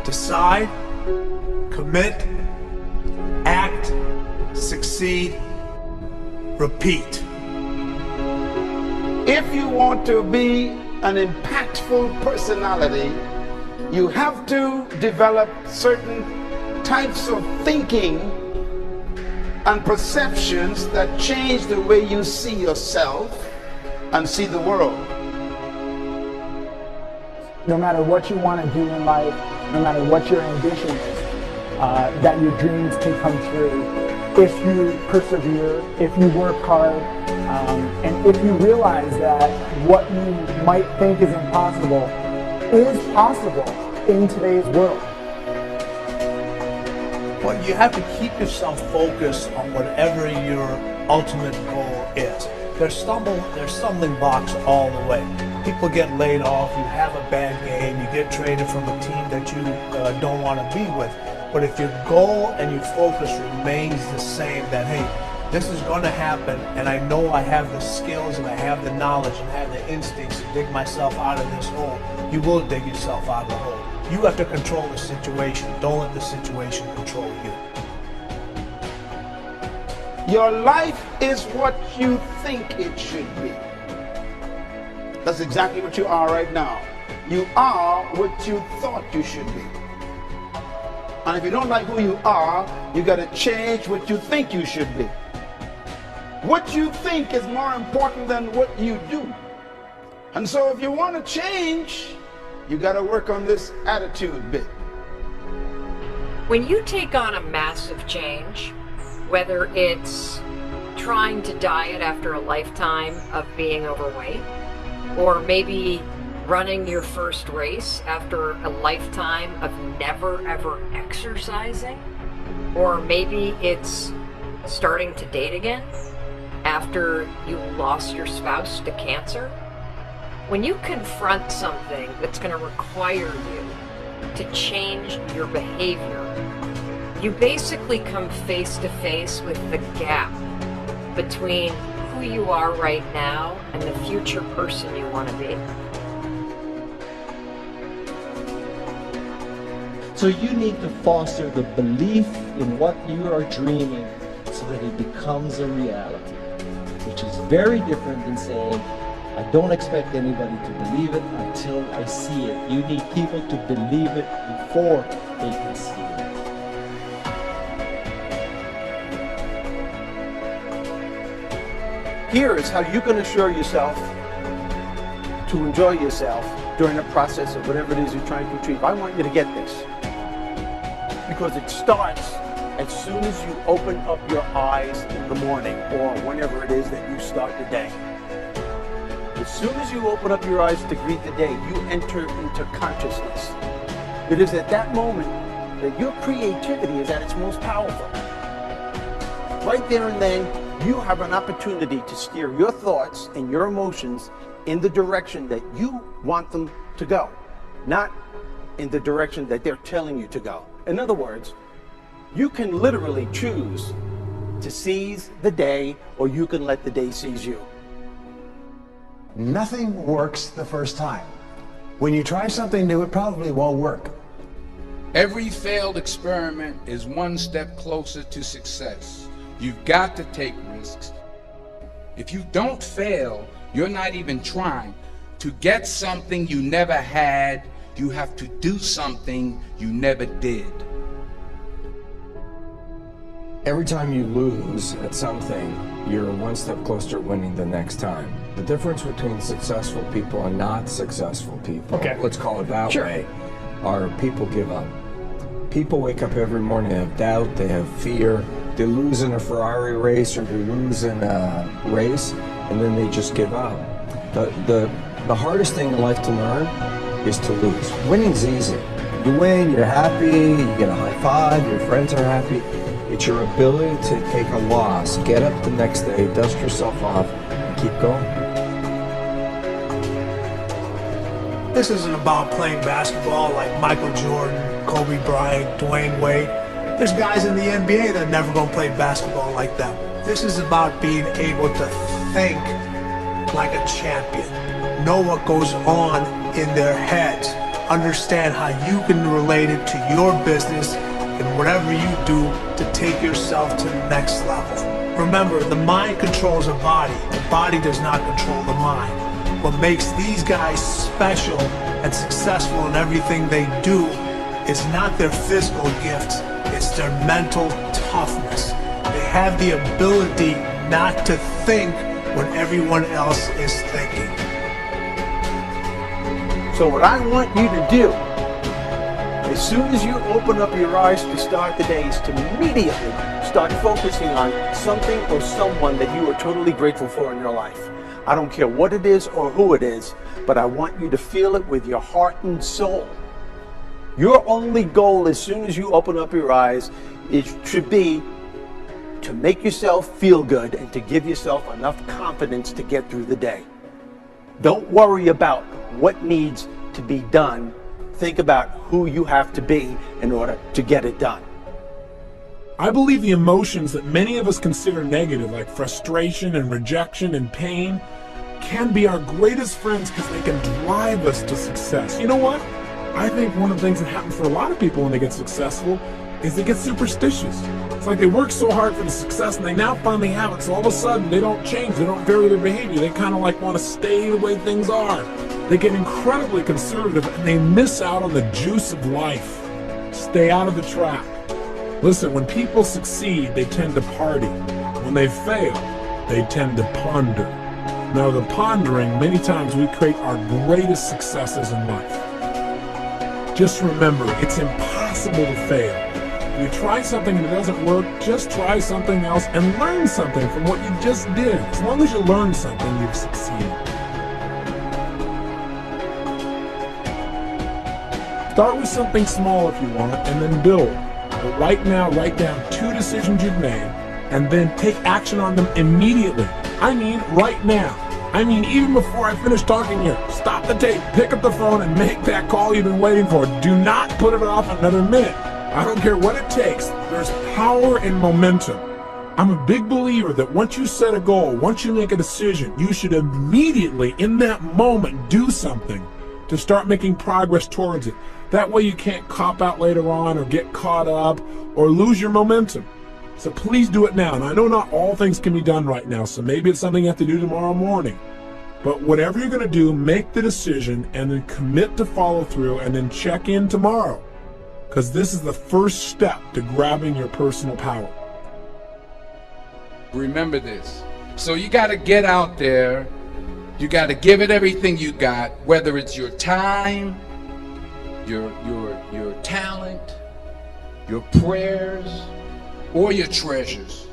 Decide, commit, act, succeed, repeat. If you want to be an impactful personality, you have to develop certain types of thinking and perceptions that change the way you see yourself and see the world. No matter what you want to do in life, no matter what your ambition is, that your dreams can come true if you persevere, if you work hard, and if you realize that what you might think is impossible is possible in today's world. Well, you have to keep yourself focused on whatever your ultimate goal is. There's stumbling blocks all the way. People get laid off, you have a bad game, you get traded from a team that you don't want to be with. But if your goal and your focus remains the same, that hey, this is going to happen, and I know I have the skills and I have the knowledge and I have the instincts to dig myself out of this hole, you will dig yourself out of the hole. You have to control the situation. Don't let the situation control you. Your life is what you think it should be. That's exactly what you are right now. You are what you thought you should be. And if you don't like who you are, you got to change what you think you should be. What you think is more important than what you do. And so if you want to change, you got to work on this attitude bit. When you take on a massive change, whether it's trying to diet after a lifetime of being overweight, or maybe running your first race after a lifetime of never ever exercising, or maybe it's starting to date again after you lost your spouse to cancer, when you confront something that's going to require you to change your behavior, you basically come face to face with the gap between who you are right now and the future person you want to be. So you need to foster the belief in what you are dreaming so that it becomes a reality, which is very different than saying, I don't expect anybody to believe it until I see it. You need people to believe it before they can see it. Here is how you can assure yourself to enjoy yourself during the process of whatever it is you're trying to achieve. I want you to get this, because it starts as soon as you open up your eyes in the morning or whenever it is that you start the day. As soon as you open up your eyes to greet the day, you enter into consciousness. It is at that moment that your creativity is at its most powerful. Right there and then, you have an opportunity to steer your thoughts and your emotions in the direction that you want them to go, not in the direction that they're telling you to go. In other words, you can literally choose to seize the day, or you can let the day seize you. Nothing works the first time. When you try something new, it probably won't work. Every failed experiment is one step closer to success. You've got to take risks. If you don't fail, you're not even trying. To get something you never had, you have to do something you never did. Every time you lose at something, you're one step closer to winning the next time. The difference between successful people and not successful people, let's call it that way, are people give up. People wake up every morning, they have doubt, they have fear, they lose in a Ferrari race or they lose in a race, and then they just give up. The hardest thing in life to learn is to lose. Winning's easy. You win, you're happy, you get a high five, your friends are happy. It's your ability to take a loss, get up the next day, dust yourself off, and keep going. This isn't about playing basketball like Michael Jordan, Kobe Bryant, Dwayne Wade. There's guys in the NBA that are never going to play basketball like that. This is about being able to think like a champion, know what goes on in their heads, understand how you can relate it to your business and whatever you do to take yourself to the next level. Remember, the mind controls the body does not control the mind. What makes these guys special and successful in everything they do is not their physical gifts, it's their mental toughness. They have the ability not to think when everyone else is thinking. So what I want you to do, as soon as you open up your eyes to start the day, is to immediately start focusing on something or someone that you are totally grateful for in your life. I don't care what it is or who it is, but I want you to feel it with your heart and soul. Your only goal as soon as you open up your eyes should be to make yourself feel good and to give yourself enough confidence to get through the day. Don't worry about what needs to be done. Think about who you have to be in order to get it done. I believe the emotions that many of us consider negative, like frustration and rejection and pain, can be our greatest friends because they can drive us to success. You know what? I think one of the things that happens for a lot of people when they get successful is they get superstitious. It's like they work so hard for the success and they now finally have it, so all of a sudden they don't change, they don't vary their behavior, they kind of like want to stay the way things are. They get incredibly conservative and they miss out on the juice of life. Stay out of the trap. Listen, when people succeed, they tend to party. When they fail, they tend to ponder. Now, the pondering, many times we create our greatest successes in life. Just remember, it's impossible to fail. If you try something and it doesn't work, just try something else and learn something from what you just did. As long as you learn something, you've succeeded. Start with something small if you want, and then build. But right now, write down 2 decisions you've made, and then take action on them immediately. I mean, right now. I mean, even before I finish talking here, stop the tape, pick up the phone, and make that call you've been waiting for. Do not put it off another minute. I don't care what it takes. There's power in momentum. I'm a big believer that once you set a goal, once you make a decision, you should immediately, in that moment, do something to start making progress towards it. That way you can't cop out later on or get caught up or lose your momentum. So please do it now. And I know not all things can be done right now, so maybe it's something you have to do tomorrow morning. But whatever you're going to do, make the decision and then commit to follow through and then check in tomorrow. Because this is the first step to grabbing your personal power. Remember this. So you got to get out there. You got to give it everything you got, whether it's your time, your talent, your prayers, or your treasures.